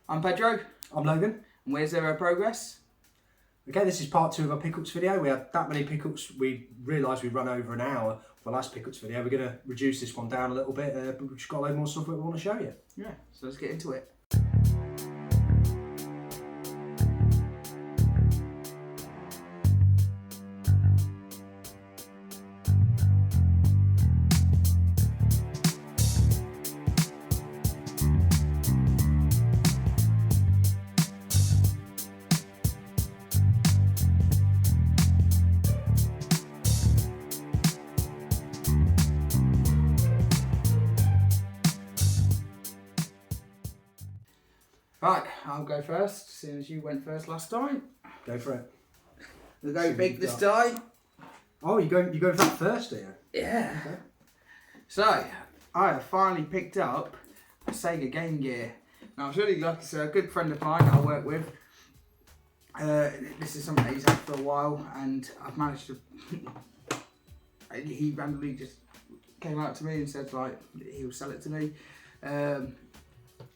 I'm Pedro. I'm Logan. And we're Zero Progress. Okay, this is part 2 of our pickups video. We had that many pickups, we realised we run over an hour for the last pickups video. We're going to reduce this one down a little bit, but we've just got a load more stuff that we want to show you. Yeah, so let's get into it. Right, I'll go first, seeing as you went first last time. Go for it. We'll go big this time. Oh, you go for that first, do you? Yeah. Okay. So, I have finally picked up a SEGA Game Gear. Now, I was really lucky, so a good friend of mine that I work with, this is something that he's had for a while, and I've managed to, he randomly just came out to me and said, like, he'll sell it to me.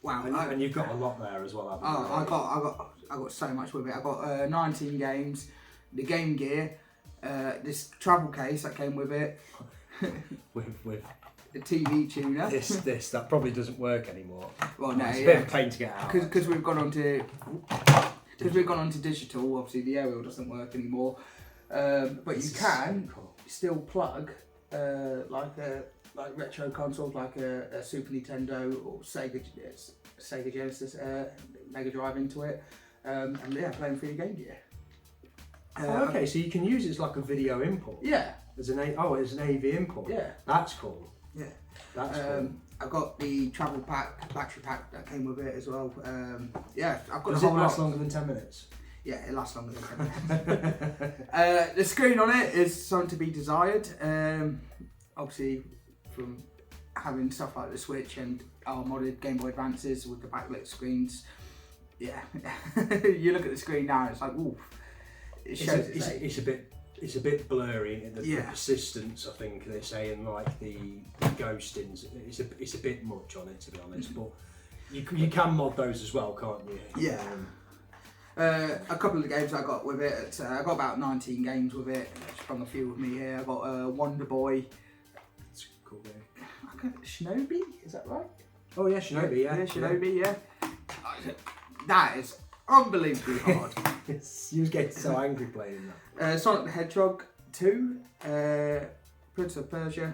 Wow. And you've got a lot there as well, haven't you? Oh, I got so much with it. I got 19 games, the Game Gear, this travel case that came with it, with the TV tuner. that probably doesn't work anymore. Well, no, it's a yeah. bit of a pain to get out. Because we've gone on to digital. Obviously, the aerial doesn't work anymore. But you can still plug like retro consoles, like a Super Nintendo or Sega Genesis, Mega Drive into it, and yeah, playing through the Game Gear. Okay, so you can use it as like a video input. Yeah. As an AV input. Yeah. That's cool. Yeah. That's cool. I got the travel pack, battery pack that came with it as well. Yeah, I've got. Does it last longer than 10 minutes? Yeah, it lasts longer than 10 minutes. The screen on it is something to be desired. Obviously, from having stuff like the Switch and our modded Gameboy Advances with the backlit screens, yeah, you look at the screen now, it's like, ooh, it shows it's a bit blurry. The persistence, I think they're saying, like the ghosting, it's a bit much on it, to be honest. But you can mod those as well, can't you? Yeah. A couple of the games I got with it, I got about 19 games with it. I sprung a few with me here. I got Wonder Boy. That's a cool game. Shinobi, is that right? Oh yeah, Shinobi, yeah. Shinobi, yeah. That is unbelievably hard. You was getting so angry playing that. Sonic the Hedgehog 2, Prince of Persia,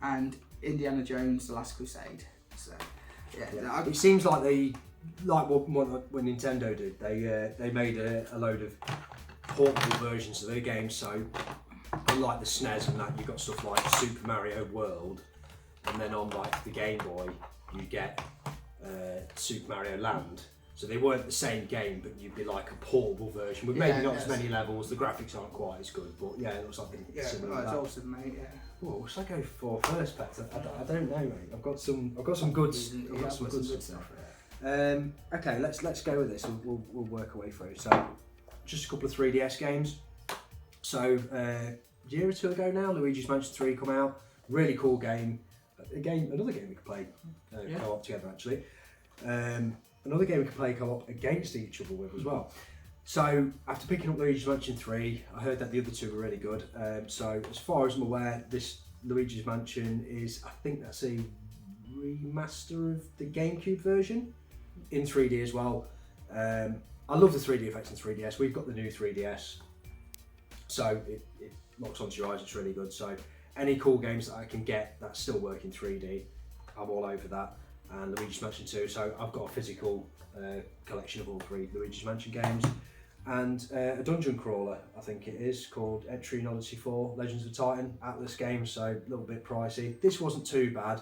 and Indiana Jones: The Last Crusade. So, yeah. It seems like when Nintendo did, they made a load of portable versions of their games. So, unlike the SNES and that, you've got stuff like Super Mario World, and then on like the Game Boy, you get Super Mario Land. So they weren't the same game, but you'd be like a portable version with maybe not as many levels. The graphics aren't quite as good, but yeah, it looks like similar. It's awesome, mate. Yeah. What should I go for first, Pat? I don't know, mate. I've got some good stuff. Okay, let's go with this. We'll work our way through. So, just a couple of 3DS games. So, a year or two ago now, Luigi's Mansion 3 come out. Really cool game. Another game we could play co-op together, actually. Another game we could play co-op against each other with as well. So, after picking up Luigi's Mansion 3, I heard that the other two were really good. So, as far as I'm aware, this Luigi's Mansion is, I think that's a remaster of the GameCube version in 3D as well. I love the 3D effects in 3DS. We've got the new 3DS, so it locks onto your eyes. It's really good. So any cool games that I can get that still work in 3D, I'm all over that. And Luigi's Mansion 2. So I've got a physical collection of all 3 Luigi's Mansion games, and a dungeon crawler, I think it is, called Etrian Odyssey 4 Legends of Titan Atlas game. So a little bit pricey. This wasn't too bad.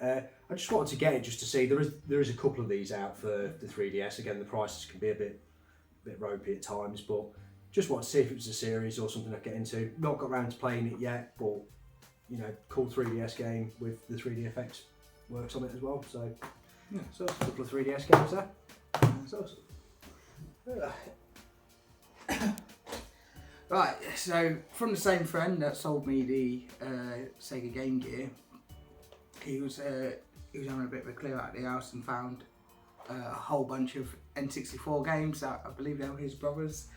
I just wanted to get it just to see. There is a couple of these out for the 3DS. Again, the prices can be a bit ropey at times, but just wanted to see if it was a series or something I'd get into. Not got around to playing it yet, but you know, cool 3DS game with the 3D effects works on it as well. So yeah, so a couple of 3DS games there. Right, so from the same friend that sold me the SEGA Game Gear, he was having a bit of a clear out of the house and found a whole bunch of N64 games that I believe they were his brothers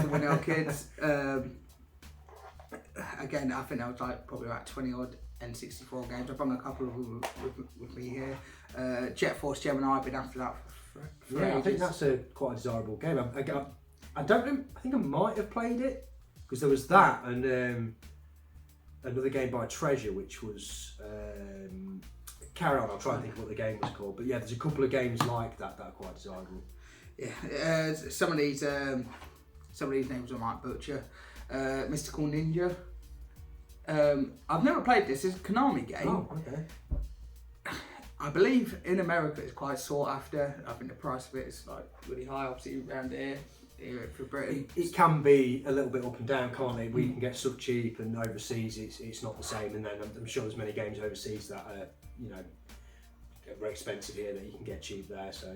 when they were kids. Again, I think that was like probably about 20 odd N64 games. I've brought a couple of them with me here. Jet Force Gemini, I've been after that for I think ages. that's quite a desirable game. I don't know, I think I might have played it, because there was that and another game by Treasure, which was carry on, I'll try and think of what the game was called, but yeah, there's a couple of games like that that are quite desirable. Yeah, some of these names I might butcher. Mystical Ninja. I've never played this. It's a Konami game. Oh, okay. I believe in America it's quite sought after. I think the price of it is like really high, obviously around here for Britain. It can be a little bit up and down, can't it? We can get stuff cheap, and overseas it's not the same. And then I'm sure there's many games overseas that are, you know, very expensive here that you can get cheap there. So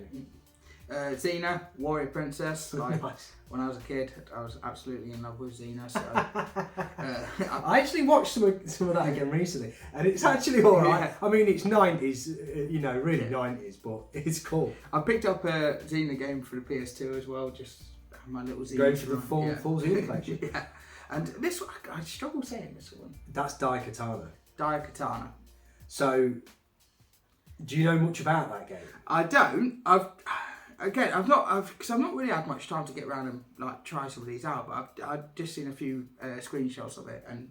Xena, Warrior Princess. Like, nice. When I was a kid, I was absolutely in love with Xena. So I actually watched some of that again recently, and it's actually all right. Yeah. I mean, it's 90s, you know, really 90s, but it's cool. I picked up a Xena game for the PS2 as well, just my little Xena. Going for the full Xena collection. Yeah. And this one, I struggle saying this one. That's Daikatana. Daikatana. So, do you know much about that game? I don't. I've not really had much time to get around and like try some of these out, but I've just seen a few screenshots of it, and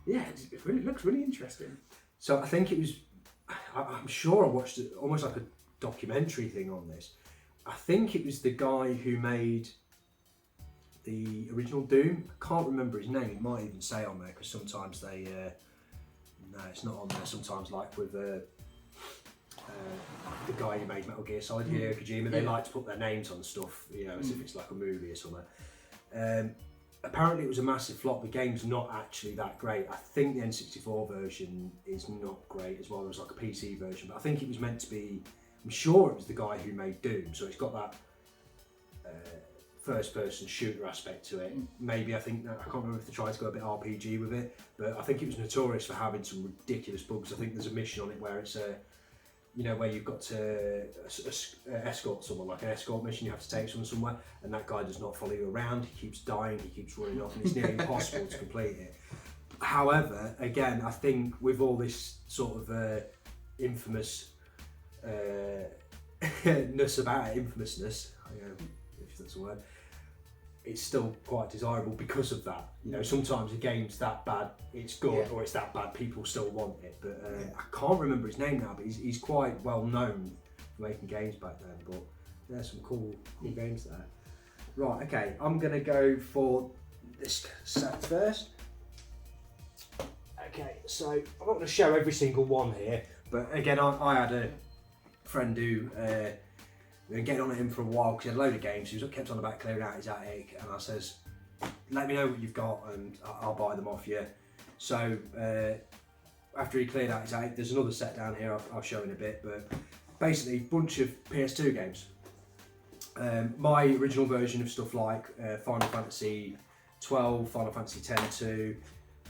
yeah, it looks really interesting. So I think it was, I'm sure I watched it, almost like a documentary thing on this. I think it was the guy who made the original Doom. I can't remember his name. It might even say on there, because sometimes they, no, it's not on there. Sometimes, like with the guy who made Metal Gear Solid, Hideo Kojima, they like to put their names on stuff, you know, as if it's like a movie or something. Apparently it was a massive flop. The game's not actually that great. I think the N64 version is not great as well. There was like a PC version, but I think it was meant to be, I'm sure it was the guy who made Doom, so it's got that first person shooter aspect to it. Maybe, I can't remember if they tried to go a bit RPG with it, but I think it was notorious for having some ridiculous bugs. I think there's a mission on it where it's you know, where you've got to escort someone, like an escort mission, you have to take someone somewhere, and that guy does not follow you around. He keeps dying, he keeps running off, and it's nearly impossible to complete it. However, again, I think with all this sort of infamous ness about it, infamousness, if that's a word, it's still quite desirable because of that. You know, sometimes a game's that bad, it's good, or it's that bad, people still want it. But I can't remember his name now, but he's quite well known for making games back then. But there's some cool games there. Right, okay, I'm gonna go for this set first. Okay, so I'm not gonna show every single one here, but again, I had a friend who we've been getting on at him for a while because he had a load of games. He was kept on about clearing out his attic, and I says, let me know what you've got and I'll buy them off you. So after he cleared out his attic, there's another set down here I'll show in a bit, but basically a bunch of PS2 games. My original version of stuff like Final Fantasy 12, Final Fantasy X-2,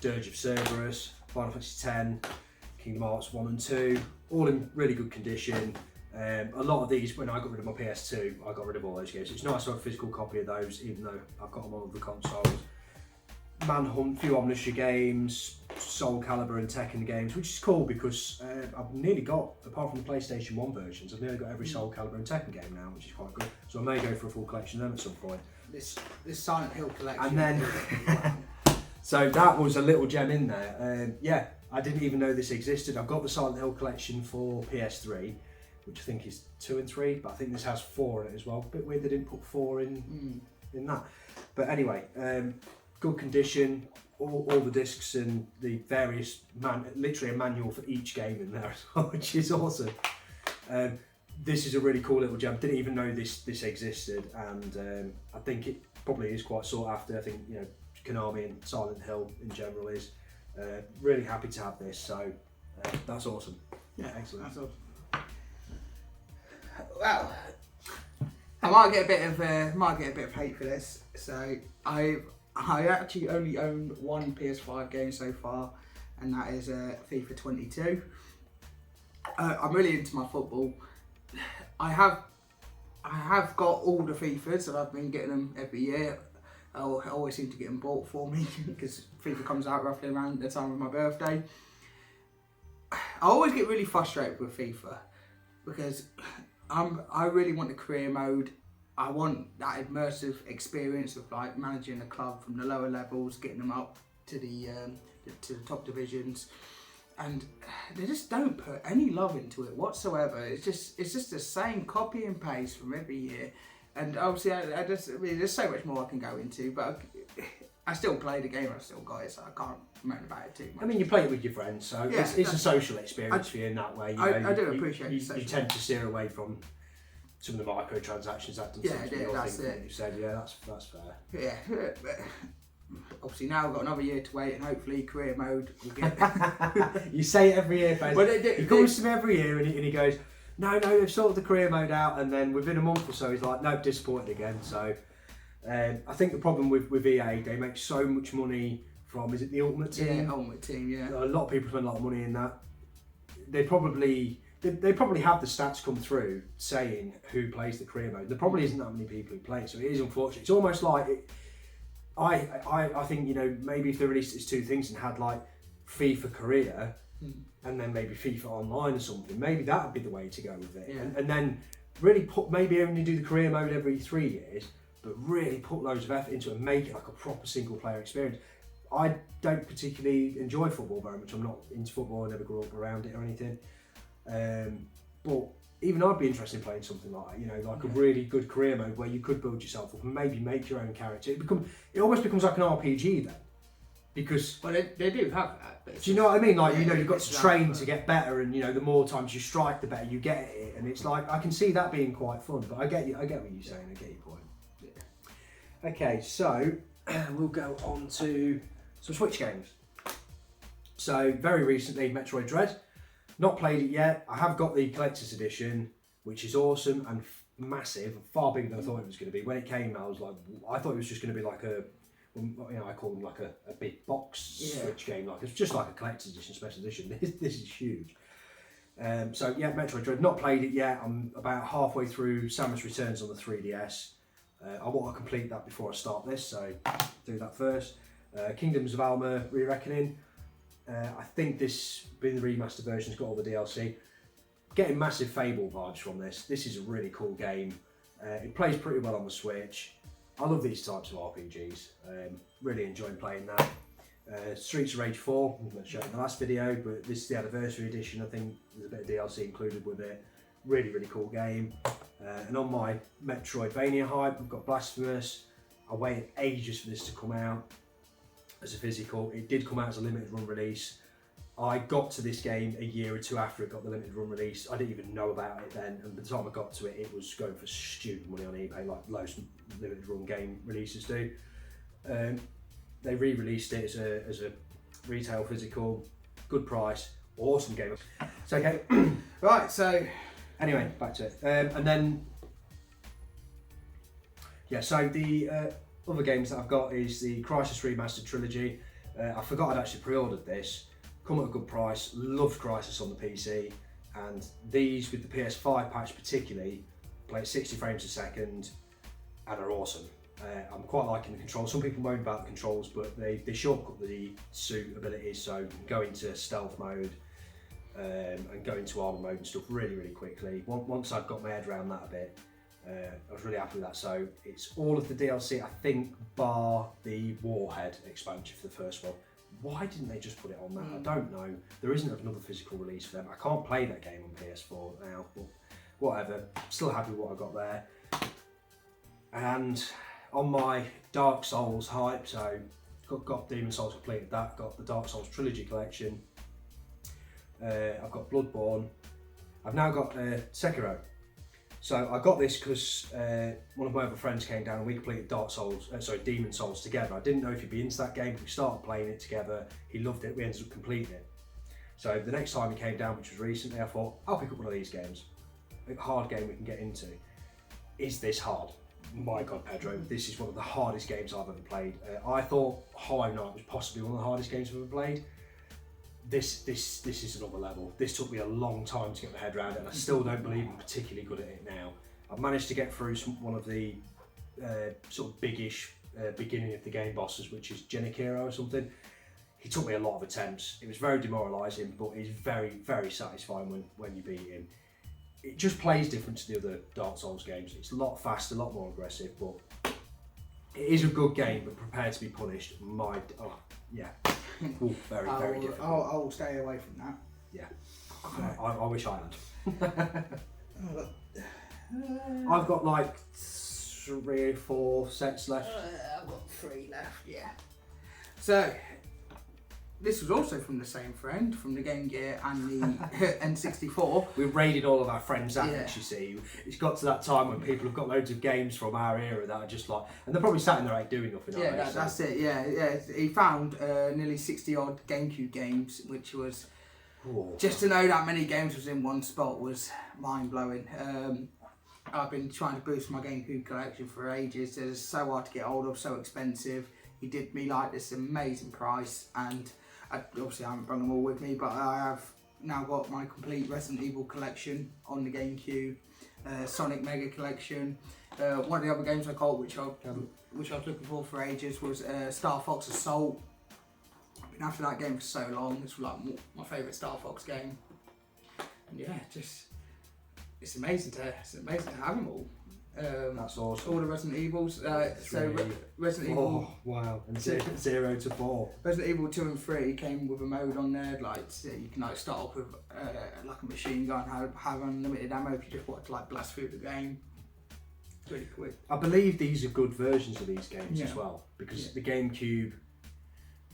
Dirge of Cerberus, Final Fantasy X, Kingdom Hearts 1 and 2, all in really good condition. A lot of these, when I got rid of my PS2, I got rid of all those games. It's nice to have a physical copy of those, even though I've got them on other consoles. Manhunt, a few Omniture games, Soul Calibur and Tekken games, which is cool because I've nearly got, apart from the PlayStation 1 versions, I've nearly got every Soul Calibur and Tekken game now, which is quite good. So I may go for a full collection of them at some point. This Silent Hill collection. And then, so that was a little gem in there. Yeah, I didn't even know this existed. I've got the Silent Hill collection for PS3, which I think is 2 and 3, but I think this has 4 in it as well. A bit weird they didn't put 4 in that. But anyway, good condition, all the discs and the various, literally a manual for each game in there as well, which is awesome. This is a really cool little gem. Didn't even know this existed, and I think it probably is quite sought after. I think, you know, Konami and Silent Hill in general is. Really happy to have this, so that's awesome. Yeah, excellent. That's awesome. Well, I might get a bit of hate for this. So I actually only own one PS5 game so far, and that is FIFA 22. I'm really into my football, I have got all the FIFAs, and I've been getting them every year. I always seem to get them bought for me because FIFA comes out roughly around the time of my birthday. I always get really frustrated with FIFA because I really want the career mode. I want that immersive experience of like managing a club from the lower levels, getting them up to the top divisions, and they just don't put any love into it whatsoever. It's just the same copy and paste from every year. And obviously, I mean, there's so much more I can go into, but I still play the game. I still got it, so I can't moan about it too much. I mean, you play it with your friends, so Yeah, it's a social experience for you in that way. I do appreciate you tend to steer away from some of the microtransactions that doesn't seem to be your that's thing it. that you said. Yeah, that's fair. Yeah, but obviously now I've got another year to wait, and hopefully career mode will get. You say it every year, Fez. Well, he comes to me every year and he goes, no, they've sorted the career mode out, and then within a month or so he's like, no, disappointed again. So I think the problem with EA, they make so much money from, is it the Ultimate Team? Yeah, Ultimate Team, yeah. A lot of people spend a lot of money in that. They probably have the stats come through saying who plays the career mode. There probably isn't that many people who play it, so it is unfortunate. It's almost like I think, you know, maybe if they released these two things and had like FIFA career and then maybe FIFA online or something, maybe that would be the way to go with it. Yeah. And then really maybe only do the career mode every 3 years, but really put loads of effort into it and make it like a proper single player experience. I don't particularly enjoy football very much. I'm not into football. I never grew up around it or anything. But even I'd be interested in playing something like that, you know, like a really good career mode where you could build yourself up and maybe make your own character. It almost becomes like an RPG then, because they do have that. Do you know what I mean? Like, you know, you've got to train to get better, and you know, the more times you strike, the better you get at it. And it's like, I can see that being quite fun. But I get what you're saying. I get your point. Yeah. Okay, so we'll go on to some Switch games. So very recently, Metroid Dread. Not played it yet. I have got the collector's edition, which is awesome and massive, far bigger than I thought it was going to be. When it came, I thought it was just going to be like a, you know, I call them like a big box Switch game. Like it's just like a collector's edition, special edition. This is huge. So yeah, Metroid Dread. Not played it yet. I'm about halfway through Samus Returns on the 3DS. I want to complete that before I start this, so do that first. Kingdoms of Alma Re-Reckoning. I think this, being the remastered version, has got all the DLC. Getting massive Fable vibes from this. This is a really cool game. It plays pretty well on the Switch. I love these types of RPGs. Really enjoying playing that. Streets of Rage 4, I'm going to show it in the last video, but this is the anniversary edition. I think there's a bit of DLC included with it. Really, really cool game. And on my Metroidvania hype, I've got Blasphemous. I waited ages for this to come out as a physical. It did come out as a limited run release. I got to this game a year or two after it got the limited run release. I didn't even know about it then, and by the time I got to it, it was going for stupid money on eBay, like most limited run game releases do. They re-released it as a retail physical, good price, awesome game. So okay, Right, so anyway, back to it. And then, yeah, so the other games that I've got is the Crisis Remastered Trilogy. I forgot I'd actually pre-ordered this. Come at a good price. Loved Crisis on the PC, and these with the PS5 patch particularly play at 60 frames a second and are awesome. I'm quite liking the controls. Some people moan about the controls, but they shortcut the suit abilities, so you can go into stealth mode and go into armor mode and stuff really, really quickly. Once I've got my head around that a bit, I was really happy with that. So it's all of the DLC, I think, bar the Warhead expansion for the first one. Why didn't they just put it on that? I don't know. There isn't another physical release for them. I can't play that game on PS4 now, but whatever. Still happy with what I got there. And on my Dark Souls hype, so got Demon Souls completed that, got the Dark Souls Trilogy collection. I've got Bloodborne. I've now got Sekiro. So I got this because one of my other friends came down and we completed Demon Souls together. I didn't know if he'd be into that game. We started playing it together. He loved it. We ended up completing it. So the next time he came down, which was recently, I thought, I'll pick up one of these games. A hard game we can get into. Is this hard? My God, Pedro, this is one of the hardest games I've ever played. I thought Hollow Knight was possibly one of the hardest games I've ever played. this is another level. This took me a long time to get my head around it, and I still don't believe I'm particularly good at it now. I've managed to get through one of the sort of biggish beginning of the game bosses, which is Genikiro or something. He took me a lot of attempts. It was very demoralising, but it's very, very satisfying when you beat him. It just plays different to the other Dark Souls games. It's a lot faster, a lot more aggressive, but it is a good game, but prepare to be punished. Ooh, very, very difficult. I'll stay away from that. Yeah, I wish I had. I've got like 3 or 4 sets left. I've got 3 left, yeah. So, this was also from the same friend, from the Game Gear and the N64. We've raided all of our friends' attics, Yeah. you see. It's got to that time when people have got loads of games from our era that are just like, and they're probably sat in there like doing nothing. Yeah, that's it, yeah. He found nearly 60 odd GameCube games, which was, just to know that many games was in one spot was mind blowing. I've been trying to boost my GameCube collection for ages. It's so hard to get hold of, so expensive. He did me like this amazing price, and obviously I haven't brought them all with me, but I have now got my complete Resident Evil collection on the GameCube, Sonic Mega collection. One of the other games I got, which I was looking for ages, was Star Fox Assault. I've been after that game for so long. It's like my favourite Star Fox game. And yeah, it's amazing to have them all. That's awesome. All the Resident Evils. Resident Evil. Wow. And 0 to 4. Resident Evil 2 and 3 came with a mode on there, like so you can like start off with like a machine gun, have unlimited ammo if you just want to like blast through the game. It's really quick. I believe these are good versions of these games as well, because the GameCube,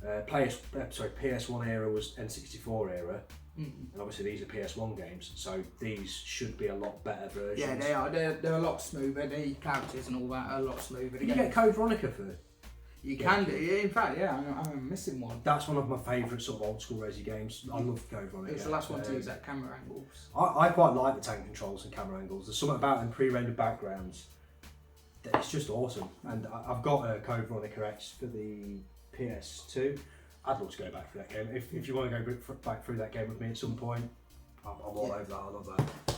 PS1 era was N64 era. And obviously these are PS1 games, so these should be a lot better versions. Yeah, they are. They're a lot smoother. The characters and all that are a lot smoother. You get Code Veronica for You can do. In fact, yeah, I'm missing one. That's one of my favourite sort of old school Resi games. I love Code Veronica. It's the last one to use that camera angles. I quite like the tank controls and camera angles. There's something about them pre-rendered backgrounds. It's just awesome. And I've got a Code Veronica X for the PS2. I'd love to go back for that game. If you want to go back through that game with me at some point, I'm all over that. I love that.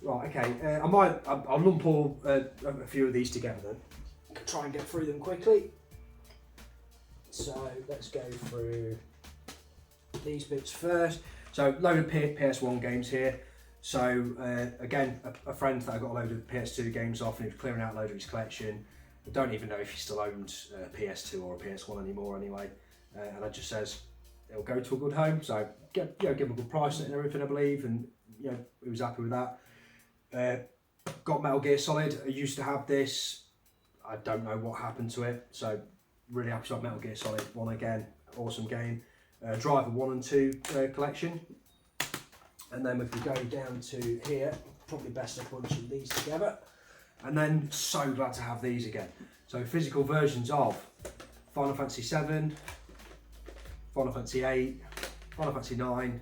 Right, okay. I'll lump all a few of these together then. Try and get through them quickly. So let's go through these bits first. So load of PS1 games here. So again, a friend that I got a load of PS2 games off, and he was clearing out a load of his collection. I don't even know if he still owned a PS2 or a PS1 anymore anyway. And it just says it'll go to a good home, so give him a good price and everything, I believe, and he was happy with that. Got Metal Gear Solid. I used to have this. I don't know what happened to it, so really happy to have Metal Gear Solid 1 again. Awesome game. Driver 1 and 2 collection. And then if we go down to here, probably best to bunch of these together. And then so glad to have these again. So physical versions of Final Fantasy 7. Final Fantasy 8, Final Fantasy 9,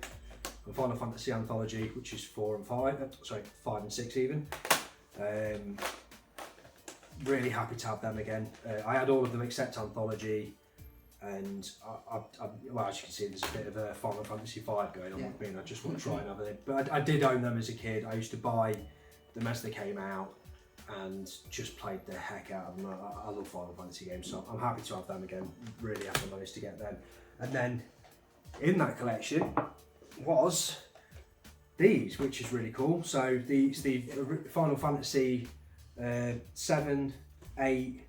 and Final Fantasy Anthology, which is 4 and 5, 5 and 6 even. Really happy to have them again. I had all of them except Anthology, and well, as you can see, there's a bit of a Final Fantasy 5 going on with me, and I just want to try and have it. But I did own them as a kid. I used to buy them as they came out and just played the heck out of them. I love Final Fantasy games, so I'm happy to have them again. Really happy I managed to get them. And then in that collection was these, which is really cool. So the Final Fantasy 7, 8,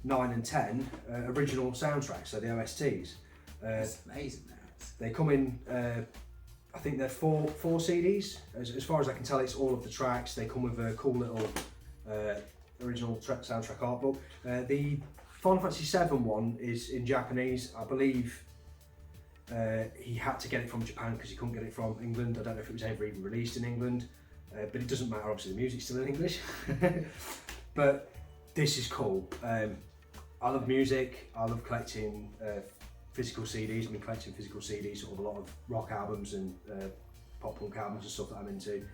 9 and 10 original soundtracks, so the OSTs. That's amazing. They come in, I think they're four CDs. As far as I can tell, it's all of the tracks. They come with a cool little original soundtrack art book. The Final Fantasy 7 one is in Japanese, I believe. He had to get it from Japan because he couldn't get it from England. I don't know if it was ever even released in England, but it doesn't matter, obviously the music's still in English. But this is cool. I love music, I love collecting physical CDs. I've been collecting physical CDs, sort of a lot of rock albums and pop punk albums and stuff that I'm into.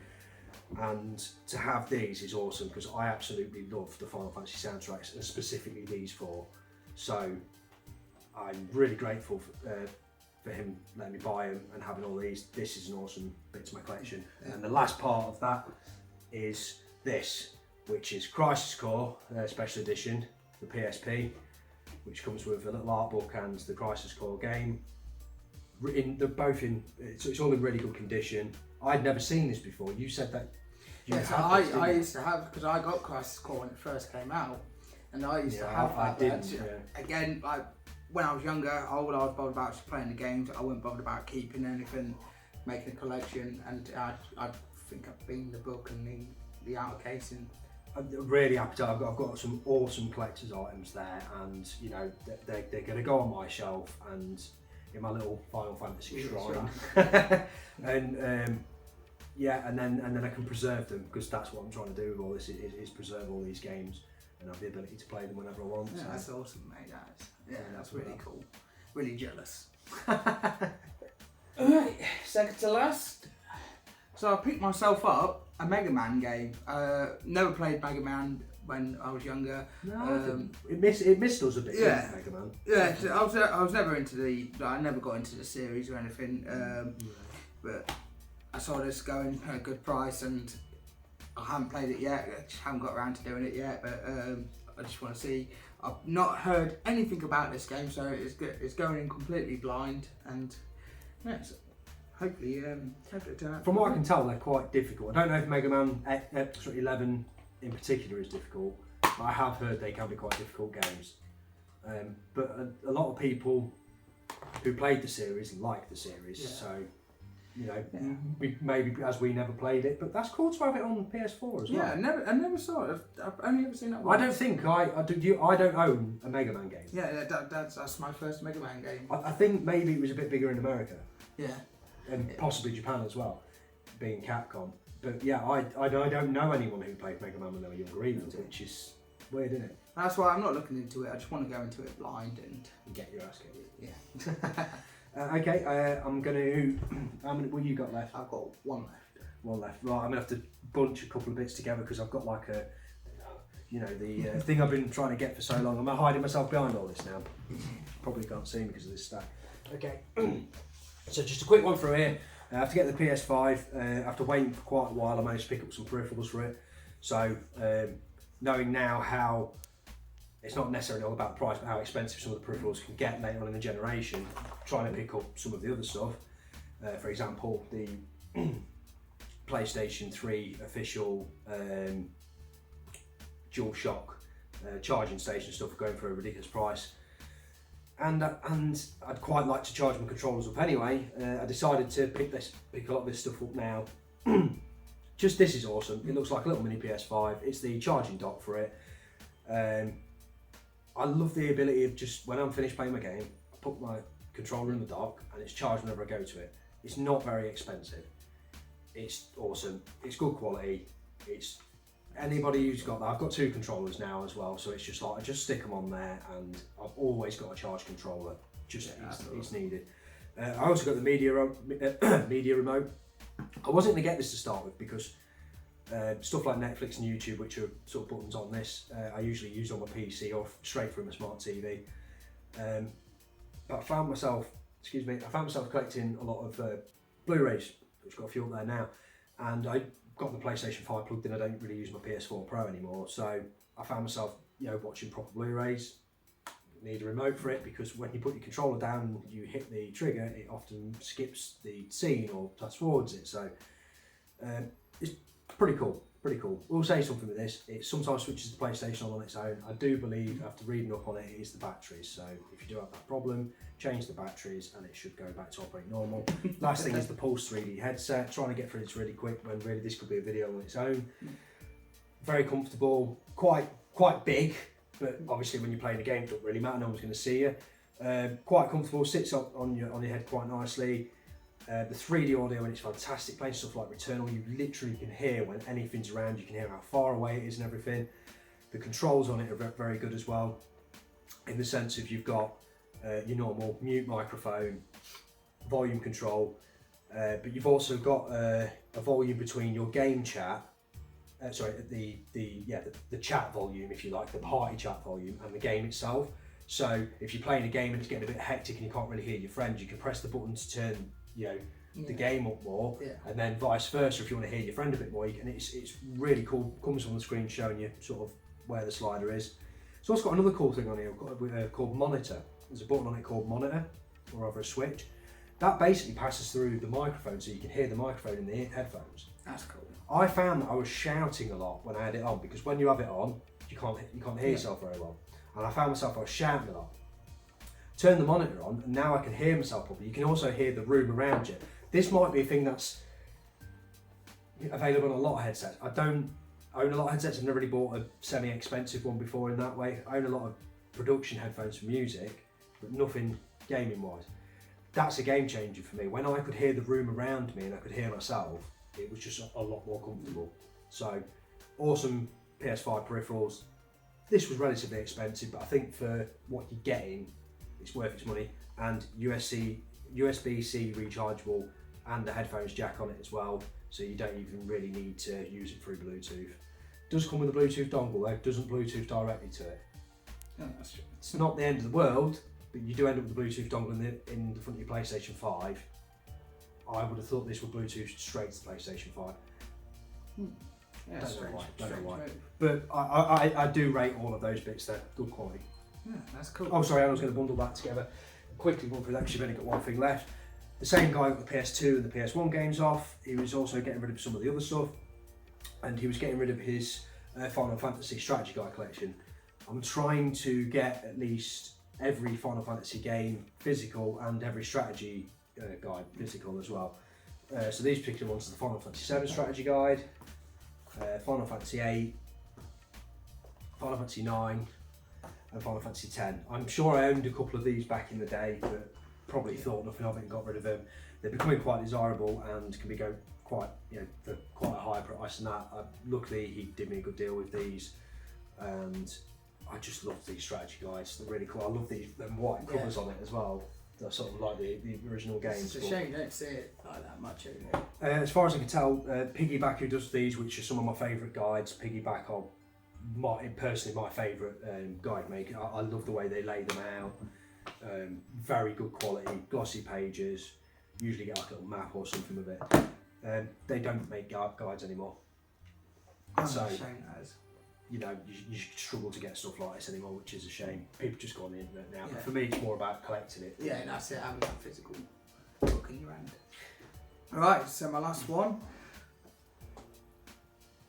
And to have these is awesome because I absolutely love the Final Fantasy soundtracks, and specifically these four. So I'm really grateful for for him letting me buy them and having all these. This is an awesome bit to my collection. And the last part of that is this, which is Crisis Core Special Edition, the PSP, which comes with a little art book and the Crisis Core game. They're both in, so it's all in really good condition. I'd never seen this before. You said that you Yeah, so I used to have, because I got Crisis Core when it first came out, and I used to have that. I didn't, yeah. Again, like when I was younger, all I was bothered about was playing the games. I wasn't bothered about keeping anything, making a collection, and I think I've been the book and the outer casing. I'm really happy to. I've got some awesome collector's items there, and you know they're going to go on my shelf and in my little Final Fantasy shrine. And yeah, and then I can preserve them, because that's what I'm trying to do with all this is preserve all these games and have the ability to play them whenever I want. Yeah, so. that's awesome, mate. That's really cool. Really jealous. Alright, second to last. So I picked myself up a Mega Man game. Never played Mega Man when I was younger. No, it missed us a bit. Yeah, Mega Man. Yeah, so I was never into I never got into the series or anything. But I saw this going at a good price, and I haven't played it yet. I just haven't got around to doing it yet. But I just want to see. I've not heard anything about this game, so it's going in completely blind, and yeah, so hopefully it turn out. From what I can tell, they're quite difficult. I don't know if Mega Man 11 in particular is difficult, but I have heard they can be quite difficult games. But a lot of people who played the series like the series, so you know, maybe as we never played it, but that's cool to have it on PS4 as well. Yeah, I never saw it. I've only ever seen that once. I don't think I don't own a Mega Man game. Yeah, that's my first Mega Man game. I think maybe it was a bit bigger in America. Yeah. And possibly Japan as well, being Capcom. But yeah, I don't know anyone who played Mega Man when they were younger either, which is weird, isn't it? That's why I'm not looking into it. I just want to go into it blind and get your ass kicked. Yeah. Okay, I'm gonna. How many? What you got left? I've got one left. One left. Right, I'm gonna have to bunch a couple of bits together because I've got like a, you know, the thing I've been trying to get for so long. I'm hiding myself behind all this now. Probably can't see me because of this stack. Okay. So just a quick one through here. I have to get the PS5. After waiting for quite a while, I managed to pick up some peripherals for it. So knowing now how it's not necessarily all about the price, but how expensive some of the peripherals can get later on in the generation, trying to pick up some of the other stuff. For example, the PlayStation 3 official DualShock charging station stuff are going for a ridiculous price. And I'd quite like to charge my controllers up anyway. I decided to pick a lot of this stuff up now. Just this is awesome. It looks like a little mini PS5. It's the charging dock for it. I love the ability of just when I'm finished playing my game, I put my controller in the dock and it's charged whenever I go to it. It's not very expensive. It's awesome. It's good quality. It's anybody who's got that. I've got two controllers now as well, so it's just like I just stick them on there, and I've always got a charge controller. Just it's needed. I also got the media remote. I wasn't going to get this to start with because stuff like Netflix and YouTube, which are sort of buttons on this, I usually use on my PC or straight from a smart TV. But I found myself collecting a lot of Blu-rays, which got a few up there now, and I got the PlayStation 5 plugged in. I don't really use my PS4 Pro anymore, so I found myself, you know, watching proper Blu-rays. Need a remote for it because when you put your controller down and you hit the trigger, it often skips the scene or fast forwards it. So it's pretty cool. We'll say something with this. It sometimes switches the PlayStation on its own. I do believe, after reading up on it, it is the batteries. So if you do have that problem, change the batteries and it should go back to operate normal. Last thing is the Pulse 3D headset. Trying to get through this really quick when really this could be a video on its own. Very comfortable, quite big, but obviously when you're playing a game, it doesn't really matter. No one's going to see you. Quite comfortable, sits up on your head quite nicely. The 3D audio and it's fantastic. Playing stuff like Returnal, you literally can hear when anything's around. You can hear how far away it is and everything. The controls on it are very good as well, in the sense of you've got your normal mute microphone, volume control, but you've also got a volume between your game chat. The chat volume, if you like, the party chat volume, and the game itself. So if you're playing a game and it's getting a bit hectic and you can't really hear your friends, you can press the button to turn, the game up more, and then vice versa. If you want to hear your friend a bit more, you can. It's really cool. Comes on the screen showing you sort of where the slider is. So it's got another cool thing on here called monitor. There's a button on it called monitor, or over a switch. That basically passes through the microphone, so you can hear the microphone in the headphones. That's cool. I found that I was shouting a lot when I had it on, because when you have it on, you can't hear yourself very well. And I found myself, I was shouting a lot. Turn the monitor on, and now I can hear myself properly. You can also hear the room around you. This might be a thing that's available on a lot of headsets. I don't own a lot of headsets. I've never really bought a semi-expensive one before in that way. I own a lot of production headphones for music, but nothing gaming-wise. That's a game changer for me. When I could hear the room around me and I could hear myself, it was just a lot more comfortable. So, awesome PS5 peripherals. This was relatively expensive, but I think for what you're getting, it's worth its money. And USB-C rechargeable, and the headphones jack on it as well, so you don't even really need to use it through Bluetooth. Does come with a Bluetooth dongle though, doesn't Bluetooth directly to it. Yeah, that's true. It's not the end of the world, but you do end up with a Bluetooth dongle in the front of your PlayStation 5. I would have thought this would Bluetooth straight to the PlayStation 5. Yeah, don't know why. But I do rate all of those bits, they're good quality. Yeah, that's cool. Oh, sorry, I was going to bundle that together. Quickly run through that because you've only got one thing left. The same guy got the PS2 and the PS1 games off. He was also getting rid of some of the other stuff, and he was getting rid of his Final Fantasy Strategy Guide collection. I'm trying to get at least every Final Fantasy game physical and every strategy guide physical as well. So these particular ones are the Final Fantasy 7 Strategy Guide, Final Fantasy 8, Final Fantasy 9, and Final Fantasy 10. I'm sure I owned a couple of these back in the day, but probably thought nothing of it and got rid of them. They're becoming quite desirable and can be going quite, for quite a high price and that. Luckily, he did me a good deal with these, and I just love these strategy guides. They're really cool. I love them white covers on it as well. They're sort of like the original games. It's a shame you don't see it like that much anymore. As far as I can tell, Piggyback, who does these, which are some of my favourite guides, Piggyback are personally my favourite guide maker. I love the way they lay them out. Very good quality, glossy pages. Usually get like a little map or something with it. They don't make guides anymore. So a shame that is. You struggle to get stuff like this anymore, which is a shame. People just go on the internet now. Yeah. But for me, it's more about collecting it. Yeah, that's it. Having that physical book in your hand. All right, so my last one.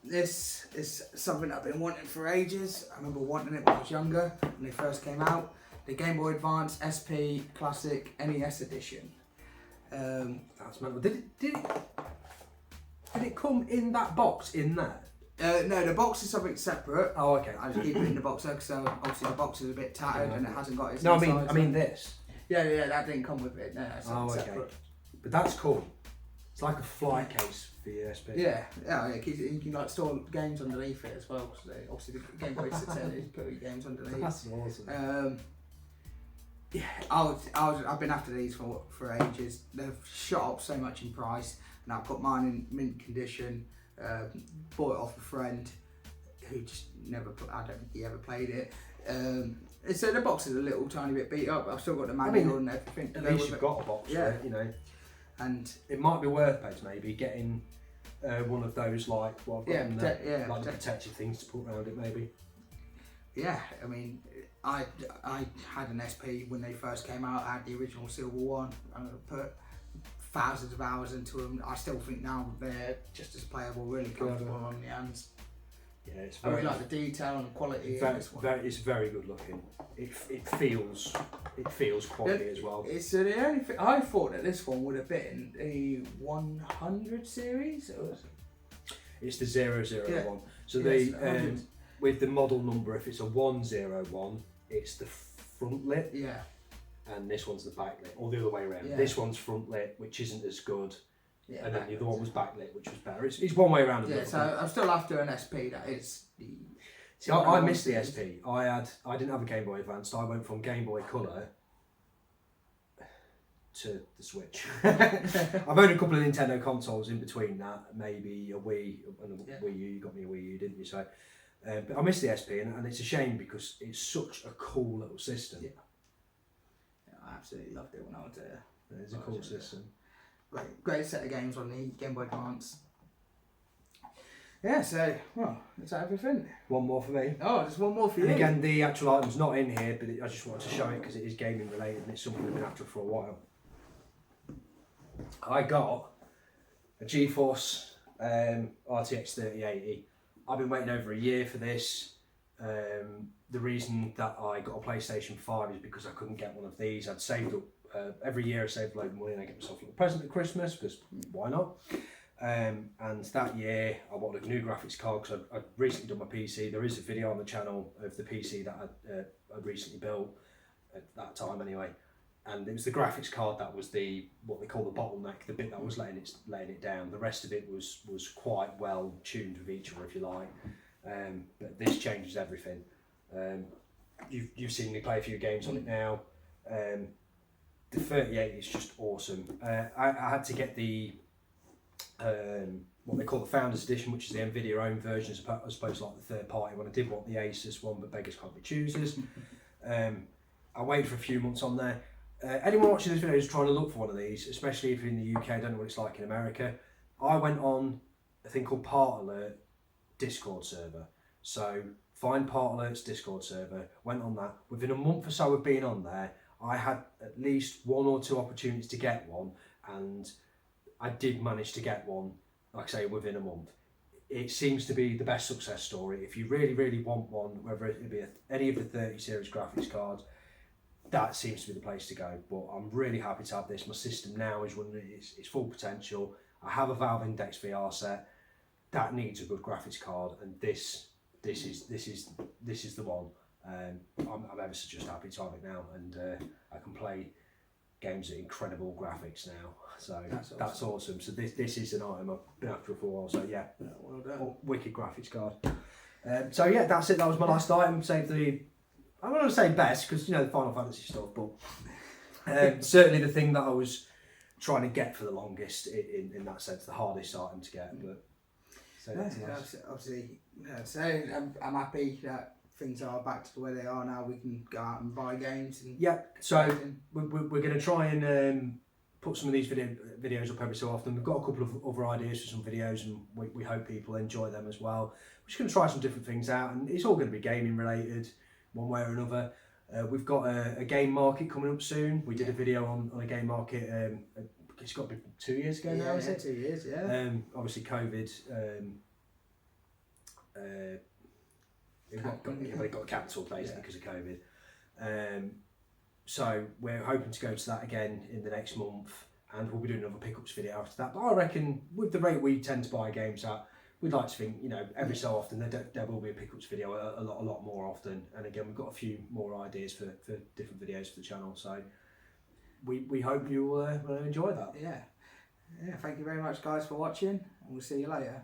This is something I've been wanting for ages. I remember wanting it when I was younger, when they first came out. The Game Boy Advance SP Classic NES Edition. That's mental. Did it come in that box in there? No, the box is something separate. Oh, okay. I just keep it in the box because obviously the box is a bit tattered and it hasn't got its. No, I mean this. Yeah, that didn't come with it. No, it's separate. Okay. But that's cool. It's like a flight case for your SP. Yeah. You can like store games underneath it as well. So obviously the Game Boy sits there, you put your games underneath. That's awesome. Yeah, I've been after these for ages. They've shot up so much in price, and I've got mine in mint condition. Bought it off a friend who just never. I don't think he ever played it. So the box is a little tiny bit beat up. But I've still got the manual and everything. At least you've got a box for it, And it might be worth it maybe getting one of those like what I've got like the protective things to put around it maybe. Yeah, I mean, I had an SP when they first came out. I had the original silver one. I put thousands of hours into them. I still think now they're just as playable, really comfortable on the hands. Yeah, it's I really like the detail and the quality. It's very good looking. It feels quality as well. It's the only thing I thought that this one would have been a 100 series. It's the 001. So they with the model number, if it's a 101, it's the front lit. Yeah. And this one's the backlit, or the other way around. Yeah. This one's front lit, which isn't as good. Yeah, and then the other one was backlit, which was better. It's one way around. Yeah, so I'm still after an SP that is the. See, I missed the SP. I didn't have a Game Boy Advance. I went from Game Boy Color to the Switch. I've owned a couple of Nintendo consoles in between that. Maybe a Wii and a Wii U. You got me a Wii U, didn't you? So But I miss the SP, and it's a shame because it's such a cool little system. Yeah. I absolutely loved it when I was there. It's a cool system. Great set of games on the Game Boy Advance. Yeah, so, well, is that everything? One more for me. Oh, there's one more for you. And again, the actual item's not in here, but I just wanted to show it because it is gaming related and it's something I've been after for a while. I got a GeForce RTX 3080. I've been waiting over a year for this. The reason that I got a PlayStation 5 is because I couldn't get one of these. I'd saved up, every year I saved a load of money and I get myself a little present at Christmas because why not? And that year I wanted a new graphics card because I'd recently done my PC. There is a video on the channel of the PC that I'd recently built at that time anyway. And it was the graphics card that was what they call the bottleneck, the bit that was letting it down. The rest of it was quite well tuned with each other, if you like. But this changes everything. You've seen me play a few games on it now. The 3080 is just awesome. I had to get the what they call the Founders Edition, which is the Nvidia own version as opposed to like the third party one. I did want the Asus one, but beggars can't be choosers. I waited for a few months on there. Anyone watching this video is trying to look for one of these, especially if you're in the UK. I don't know what it's like in America. I went on a thing called Part Alert Discord server. So find Part Alert's Discord server, went on that. Within a month or so of being on there, I had at least 1 or 2 opportunities to get one, and I did manage to get one, like I say, within a month. It seems to be the best success story. If you really, really want one, whether it be any of the 30 series graphics cards, that seems to be the place to go. But I'm really happy to have this. My system now is running its full potential. I have a Valve Index VR set that needs a good graphics card, and this is the one. I'm ever so just happy to have it now, and I can play games at incredible graphics now. So that's awesome. So this is an item I've been after for a while. So yeah, well done. Wicked graphics card. So yeah, that's it. That was my last item. Save the. I'm not going to say best because, you know, the Final Fantasy stuff, but certainly the thing that I was trying to get for the longest in that sense, the hardest item to get. But so that's nice. Obviously, so I'm happy that things are back to the way they are now. We can go out and buy games. And yeah, so we're going to try and put some of these videos up every so often. We've got a couple of other ideas for some videos, and we hope people enjoy them as well. We're just going to try some different things out, and it's all going to be gaming related, one way or another. We've got a game market coming up soon. We did a video on a game market. It's got to be 2 years ago now, is it? 2 years, yeah. Obviously, COVID. It got cancelled basically because of COVID. So we're hoping to go to that again in the next month, and we'll be doing another pickups video after that. But I reckon with the rate we tend to buy games at, we'd like to think, you know, every so often there will be a pickups video a lot more often. And again, we've got a few more ideas for different videos for the channel. So we hope you will enjoy that. Yeah. Thank you very much, guys, for watching, and we'll see you later.